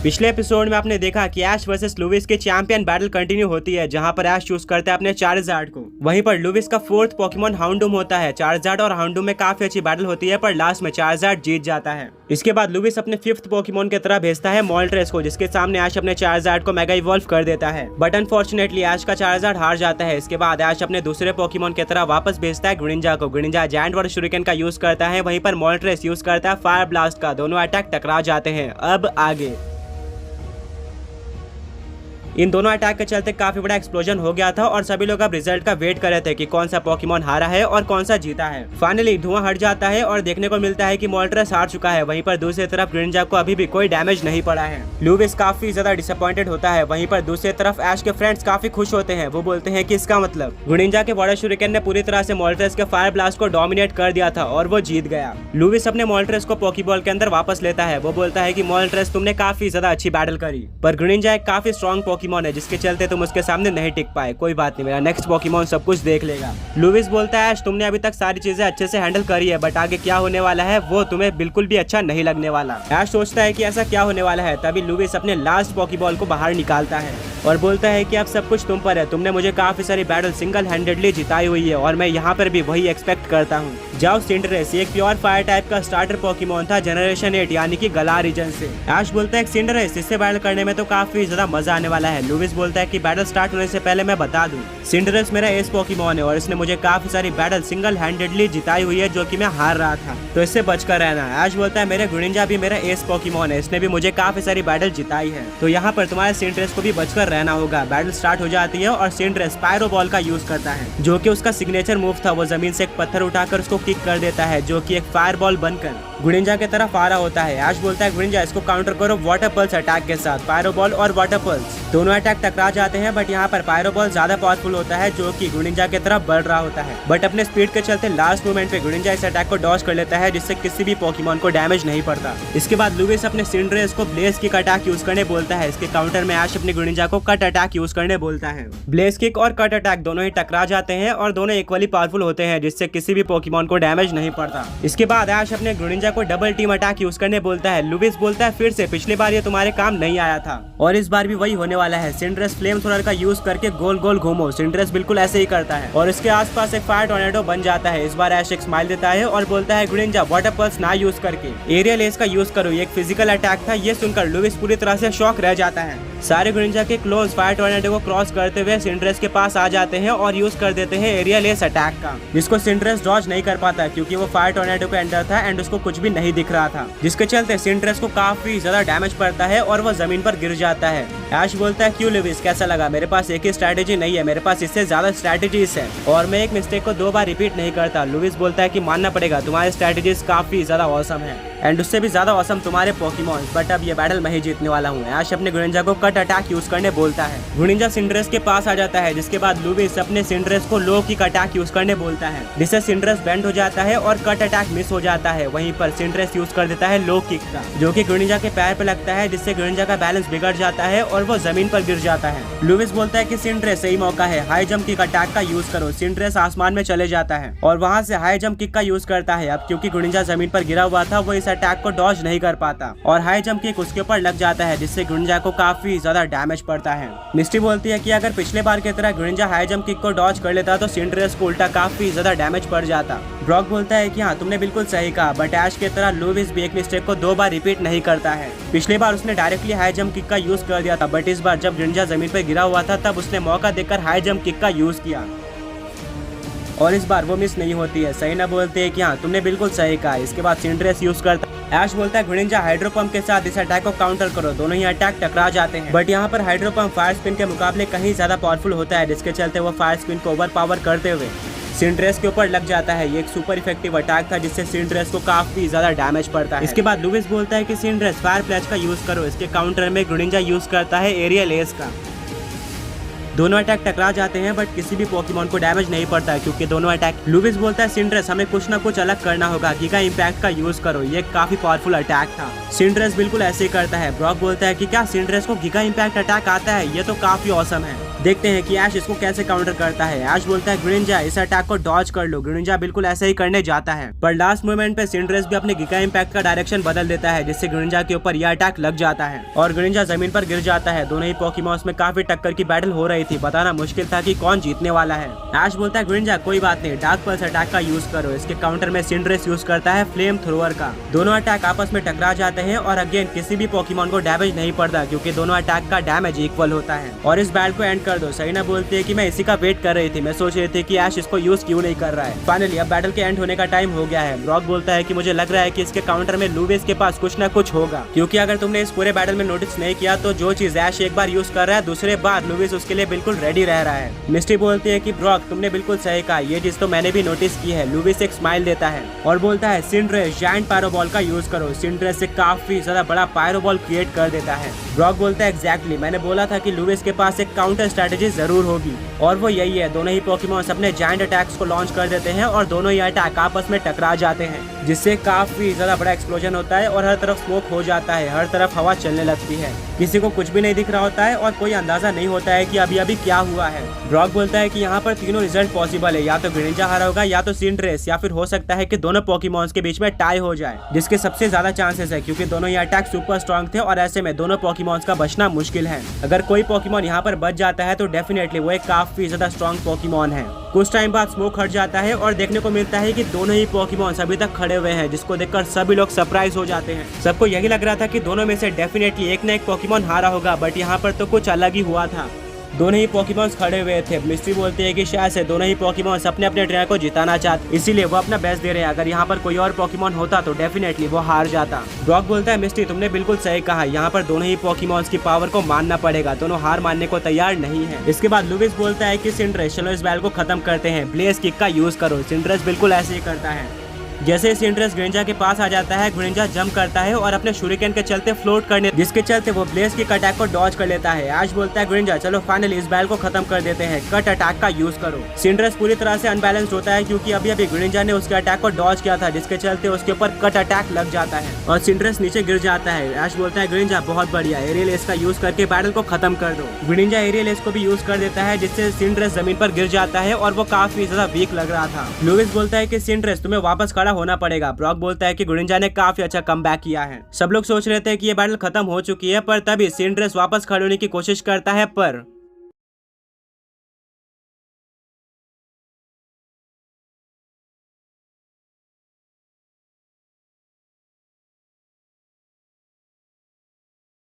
पिछले एपिसोड में आपने देखा कि ऐश वर्सेस लुविस की चैंपियन बैटल कंटिन्यू होती है, जहां पर ऐश चूज करता है अपने चार्जार्ड को। वहीं पर लुविस का फोर्थ पोकेमॉन हाउंडूम होता है। चार्जार्ड और हाउंडूम में काफी अच्छी बैटल होती है, पर लास्ट में चार्जार्ड जीत जाता है। इसके बाद लुविस अपने फिफ्थ पोकेमॉन की तरह भेजता है मोल्ट्रेस को, जिसके सामने ऐश अपने चार्जार्ड को मेगा इवॉल्व कर देता है। बट अनफॉर्चुनेटली ऐश का चार्जार्ड हार जाता है। इसके बाद ऐश अपने दूसरे पोकेमॉन की तरह वापस भेजता है ग्रिनिंजा को। ग्रिनिंजा जायंट वाटर शुरिकेन का यूज करता है, वहीं पर मोल्ट्रेस यूज करता है फायर ब्लास्ट का। दोनों अटैक टकरा जाते हैं। अब आगे इन दोनों अटैक के चलते काफी बड़ा एक्सप्लोजन हो गया था और सभी लोग अब रिजल्ट का वेट कर रहे थे कि कौन सा पोकेमॉन हारा है और कौन सा जीता है। फाइनली धुआं हट जाता है और देखने को मिलता है कि मोल्ट्रेस हार चुका है। वहीं पर दूसरी तरफ ग्रिनिंजा को अभी भी कोई डैमेज नहीं पड़ा है। लुविस काफी ज्यादा डिसअपॉइंटेड होता है। वहीं पर दूसरी तरफ ऐश के फ्रेंड्स काफी खुश होते हैं। वो बोलते हैं कि इसका मतलब ग्रिनिंजा के वाटर शुरिकेन ने पूरी तरह से मोल्ट्रेस के फायर ब्लास्ट को डोमिनेट कर दिया था और वो जीत गया। लुविस अपने मोल्ट्रेस को पोकेबॉल के अंदर वापस लेता है। वो बोलता है कि मोल्ट्रेस तुमने काफी ज्यादा अच्छी बैटल करी, पर ग्रिनिंजा एक काफी स्ट्रॉन्ग पोकेमॉन है, जिसके चलते तुम उसके सामने नहीं टिक पाए। कोई बात नहीं, मेरा नेक्स्ट पोकेमॉन सब कुछ देख लेगा। लुविस बोलता है ऐश तुमने अभी तक सारी चीजें अच्छे से हैंडल करी है, बट आगे क्या होने वाला है वो तुम्हें बिल्कुल भी अच्छा नहीं लगने वाला। ऐश सोचता है कि ऐसा क्या होने वाला है। तभी लुविस अपने लास्ट पोकेबॉल को बाहर निकालता है और बोलता है कि अब सब कुछ तुम पर है। तुमने मुझे काफी सारी बैटल सिंगल हैंडेडली जिताई हुई है और मैं यहाँ पर भी वही एक्सपेक्ट करता हूँ। जाओ सिंडरेस, एक प्योर फायर टाइप का स्टार्टर पोकेमॉन था जनरेशन 8 यानी कि गला रीजन से। ऐश बोलता है सिंडरेस, इससे बैटल करने में तो काफी ज्यादा मजा आने वाला है। लुविस बोलता है कि बैटल स्टार्ट होने से पहले मैं बता दूं, सिंडरेस मेरा एस पोकेमॉन है और इसने मुझे काफी सारी बैटल सिंगल हैंडेडली जिताई हुई है, जो कि मैं हार रहा था, तो इससे बचकर रहना। ऐश बोलता है मेरे ग्रिनिंजा भी मेरा एस पोकेमॉन है, इसने भी मुझे काफी सारी बैटल जिताई है, तो यहाँ पर तुम्हारे सिंडरेस को भी बचकर रहना होगा। बैटल स्टार्ट हो जाती है और सिंडरेस पायरो बॉल का यूज करता है, जो कि उसका सिग्नेचर मूव था। वो जमीन से एक पत्थर उठाकर उसको किक कर देता है, जो कि एक फायर बॉल बनकर ग्रिनिंजा की तरफ आ रहा होता है। ऐश बोलता है ग्रिनिंजा इसको काउंटर करो वाटर पल्स अटैक के साथ। पायरो बॉल और वाटर पल्स दोनों अटैक टकरा जाते हैं, बट यहाँ पर पायरो बॉल ज्यादा पावरफुल होता है, जो कि ग्रिनिंजा की तरफ बढ़ रहा होता है। बट अपने स्पीड के चलते लास्ट मोमेंट पे ग्रिनिंजा इस अटैक को डॉज कर लेता है, जिससे किसी भी पोकेमॉन को डैमेज नहीं पड़ता। इसके बाद लुविस अपने सिंडरेस को ब्लेज किक अटैक यूज करने बोलता है। इसके काउंटर में ऐश अपने ग्रिनिंजा को कट अटैक यूज करने बोलता है। ब्लेज किक और कट अटैक दोनों ही टकरा जाते हैं और दोनों इक्वली पावरफुल होते हैं, जिससे किसी भी पोकेमॉन को डैमेज नहीं पड़ता। इसके बाद ऐश अपने ग्रिनिंजा को डबल टीम अटैक यूज करने बोलता है। लुविस बोलता है फिर से पिछली बार ये तुम्हारे काम नहीं आया था और इस बार भी वही होने वाला है। सिंडरेस फ्लेम थ्रोअर का यूज करके गोल गोल घूमो। सिंडरेस बिल्कुल ऐसे ही करता है और इसके आसपास एक फायर टोर्नेडो बन जाता है। इस बार ऐश एक स्माइल देता है और बोलता है ग्रिनिंजा वाटर पल्स ना यूज करके एरियल एस का यूज करो, ये एक फिजिकल अटैक था। ये सुनकर लुविस पूरी तरह से शॉक रह जाता है। सारे ग्रिनिंजा के क्लोज फायर टोर्नेडो को क्रॉस करते हुए सिंडरेस के पास आ जाते हैं और यूज कर देते हैं एरियल एस अटैक का, जिसको सिंडरेस डॉज नहीं कर पाता क्योंकि वो फायर टोर्नेडो के अंदर था एंड उसको कुछ भी नहीं दिख रहा था, जिसके चलते सिंडरेस को काफी ज्यादा डैमेज पड़ता है और वो जमीन पर गिर जाता है। ऐश बोलता है क्यों लुविस, कैसा लगा? मेरे पास एक ही स्ट्रैटेजी नहीं है, मेरे पास इससे ज्यादा स्ट्रैटेजीज है और मैं एक मिस्टेक को 2 बार रिपीट नहीं करता। लुविस बोलता है कि मानना पड़ेगा तुम्हारे स्ट्रैटेजीज काफी ज्यादा औसम है एंड उससे भी ज्यादा औसम तुम्हारे पोकेमॉन, बट अब ये बैटल मैं ही जीतने वाला हूँ। ऐश अपने ग्रिनिंजा को कट अटैक यूज करने बोलता है। ग्रिनिंजा सिंडरेस के पास आ जाता है, जिसके बाद लुविस अपने सिंडरेस को लो किक अटैक यूज करने बोलता है, जिससे सिंडरेस बेंड हो जाता है और कट अटैक मिस हो जाता है। वहीं पर सिंडरेस यूज कर देता है लो किक का, जो कि ग्रिनिंजा के पैर पे लगता है, जिससे ग्रिनिंजा का बैलेंस बिगड़ जाता है और वो जमीन पर गिर जाता है। लुविस बोलता है कि सिंडरेस सही मौका है, हाई जंप किक अटैक का यूज करो। सिंडरेस आसमान में चले जाता है और वहाँ से हाई जंप किक का यूज करता है। अब क्योंकि ग्रिनिंजा जमीन पर गिरा हुआ था, वो इस अटैक को डॉज नहीं कर पाता और हाई जंप किक उसके ऊपर लग जाता है, जिससे ग्रिनिंजा को काफी ज्यादा डैमेज पड़ता है। मिस्टी बोलती है कि अगर पिछले बार की तरह ग्रिनिंजा हाई जंप किक को डॉज कर लेता तो सिंडरेस को उल्टा काफी ज्यादा डैमेज पड़ जाता। ब्रॉक बोलता है कि हाँ तुमने बिल्कुल सही कहा, बट ऐश की तरह लुविस भी एक मिस्टेक को 2 बार रिपीट नहीं करता है। पिछली बार उसने डायरेक्टली हाई जंप किक का यूज कर दिया था, बट इस बार जब ग्रिनिंजा जमीन पर गिरा हुआ था तब उसने मौका देकर हाई जंप किक का यूज किया और इस बार वो मिस नहीं होती है। सही ना बोलते है कि हाँ तुमने बिल्कुल सही कहा। इसके बाद सिंडरेस यूज करता है। ऐश बोलता है ग्रिनिंजा हाइड्रो पंप के साथ इस अटैक को काउंटर करो। दोनों ही अटैक टकरा जाते हैं, बट यहाँ पर हाइड्रो पंप फायर स्पिन के मुकाबले कहीं ज्यादा पावरफुल होता है, जिसके चलते वो फायर स्पिन को ओवर पावर करते हुए सिंडरेस के ऊपर लग जाता है। ये एक सुपर इफेक्टिव अटैक था, जिससे सिंडरेस को काफी ज्यादा डैमेज पड़ता है। इसके बाद लुविस बोलता है कि सिंडरेस फायर प्लेज का यूज करो। इसके काउंटर में ग्रिनिंजा यूज करता है एरियल एस का। दोनों अटैक टकरा जाते हैं, बट किसी भी पोकेमॉन को डैमेज नहीं पड़ता है क्योंकि दोनों अटैक। लुविस बोलता है सिंडरेस हमें कुछ ना कुछ अलग करना होगा, गीगा इम्पैक्ट का यूज करो। ये काफी पावरफुल अटैक था। सिंडरेस बिल्कुल ऐसे ही करता है। ब्रॉक बोलता है कि क्या सिंडरेस को गीगा इम्पैक्ट अटैक आता है? ये तो काफी औसम है। देखते हैं कि ऐश इसको कैसे काउंटर करता है। ऐश बोलता है ग्रिनिंजा इस अटैक को डॉज कर लो। ग्रिनिंजा बिल्कुल ऐसे ही करने जाता है, पर लास्ट मोमेंट पे सिंड्रेस भी अपने गिगा इम्पैक्ट का डायरेक्शन बदल देता है, जिससे ग्रिनिंजा के ऊपर यह अटैक लग जाता है और ग्रिनिंजा जमीन पर गिर जाता है। दोनों ही पोकेमॉन्स में काफी टक्कर की बैटल हो रही थी, बताना मुश्किल था कि कौन जीतने वाला है। ऐश बोलता है ग्रिनिंजा कोई बात नहीं, डार्क पल्स अटैक का यूज करो। इसके काउंटर में सिंड्रेस यूज करता है फ्लेम थ्रोअर का। दोनों अटैक आपस में टकरा जाते हैं और अगेन किसी भी पोकेमॉन को डैमेज नहीं पड़ता, क्योंकि दोनों अटैक का डैमेज इक्वल होता है। और इस बैटल को एंड कर दो। सरीना बोलती है कि मैं इसी का वेट कर रही थी, मैं सोच रही थी कि ऐश इसको यूज क्यों नहीं कर रहा है। फाइनली अब बैटल के एंड होने का टाइम हो गया है। ब्रॉक बोलता है कि मुझे लग रहा है कि इसके काउंटर में लुविस के पास कुछ ना कुछ होगा, क्योंकि अगर तुमने इस पूरे बैटल में नोटिस नहीं किया तो जो चीज ऐश एक बार यूज कर रहा है दूसरे बार लुविस उसके लिए बिल्कुल रेडी रह रहा है। मिस्टी बोलती है कि ब्रॉक तुमने बिल्कुल सही कहा, ये चीज तो मैंने भी नोटिस की है। लुविस एक स्माइल देता है और बोलता है सिंड्रेस जायंट पायरोबॉल का यूज करो। सिंड्रेस से काफी ज्यादा बड़ा पायरोबॉल क्रिएट कर देता है। ब्रॉक बोलता है एग्जैक्टली, मैंने बोला था कि लुविस के पास एक काउंटर स्ट्रेटेजी जरूर होगी और वो यही है। दोनों ही पोकेमॉन्स अपने जायंट अटैक्स को लॉन्च कर देते हैं और दोनों ही अटैक आपस में टकरा जाते हैं, जिससे काफी ज्यादा बड़ा एक्सप्लोजन होता है और हर तरफ स्मोक हो जाता है, हर तरफ हवा चलने लगती है। किसी को कुछ भी नहीं दिख रहा होता है और कोई अंदाजा नहीं होता है कि अभी अभी क्या हुआ है। ब्रॉक बोलता है कि यहाँ पर तीनों रिजल्ट पॉसिबल है, या तो ग्रिनिंजा हारा होगा, या तो सिंड्रेस, या फिर हो सकता है कि दोनों पोकेमॉन्स के बीच में टाई हो जाए, जिसके सबसे ज्यादा चांसेस है क्योंकि दोनों ही अटैक सुपर स्ट्रॉन्ग थे और ऐसे में दोनों पोकेमॉन्स का बचना मुश्किल है। अगर कोई पोकेमॉन यहाँ पर बच जाता है तो डेफिनेटली वो एक काफी ज्यादा स्ट्रॉन्ग पोकेमॉन है। कुछ टाइम बाद स्मोक हट जाता है और देखने को मिलता है कि दोनों ही पोकेमॉन्स अभी तक खड़े हुए हैं, जिसको देखकर सभी लोग सरप्राइज हो जाते हैं। सबको यही लग रहा था कि दोनों में से डेफिनेटली एक न एक पोकेमॉन हारा होगा, बट यहाँ पर तो कुछ अलग ही हुआ था। दोनों ही पोकेमॉन्स खड़े हुए थे। मिस्ट्री बोलती है कि शायद से दोनों ही पोकेमॉन्स अपने अपने ट्रेनर को जिताना चाहते, इसीलिए वो अपना बेस्ट दे रहे हैं। अगर यहाँ पर कोई और पोकेमॉन होता तो डेफिनेटली वो हार जाता। ब्रॉक बोलता है मिस्ट्री तुमने बिल्कुल सही कहा, यहाँ पर दोनों ही पोकेमॉन्स की पावर को मानना पड़ेगा, दोनों हार मानने को तैयार नहीं है। इसके बाद लुविस बोलता है कि सिंड्रेस चलो इस बैटल को खत्म करते हैं, ब्लेज किक का यूज करो। सिंड्रेस बिल्कुल ऐसे ही करता है। जैसे सिंड्रेस ग्रिनिंजा के पास आ जाता है, ग्रिनिंजा जंप करता है और अपने शूरिकेन के चलते फ्लोट करने, जिसके चलते वो ब्लेज की अटैक को डॉज कर लेता है। ऐश बोलता है ग्रिनिंजा चलो फाइनली इस बैटल को खत्म कर देते हैं, कट अटैक का यूज करो। सिंड्रेस पूरी तरह से अनबैलेंस्ड होता है क्योंकि अभी अभी ग्रिनिंजा ने उसके अटैक को डॉज किया था, जिसके चलते उसके ऊपर कट अटैक लग जाता है और सिंड्रेस नीचे गिर जाता है। ऐश बोलता है ग्रिनिंजा बहुत बढ़िया, एरियल एस का यूज करके बैटल को खत्म कर दो। ग्रिनिंजा एरियल एस को भी यूज कर देता है, जिससे सिंड्रेस जमीन पर गिर जाता है और वो काफी ज्यादा वीक लग रहा था। लुविस बोलता है कि सिंड्रेस तुम्हें वापस खड़ा होना पड़ेगा। ब्रॉक बोलता है कि ग्रिनिंजा ने काफी अच्छा कमबैक किया है। सब लोग सोच रहे थे कि ये बैटल खत्म हो चुकी है, पर तभी सिंड्रेस वापस खड़े होने की कोशिश करता है, पर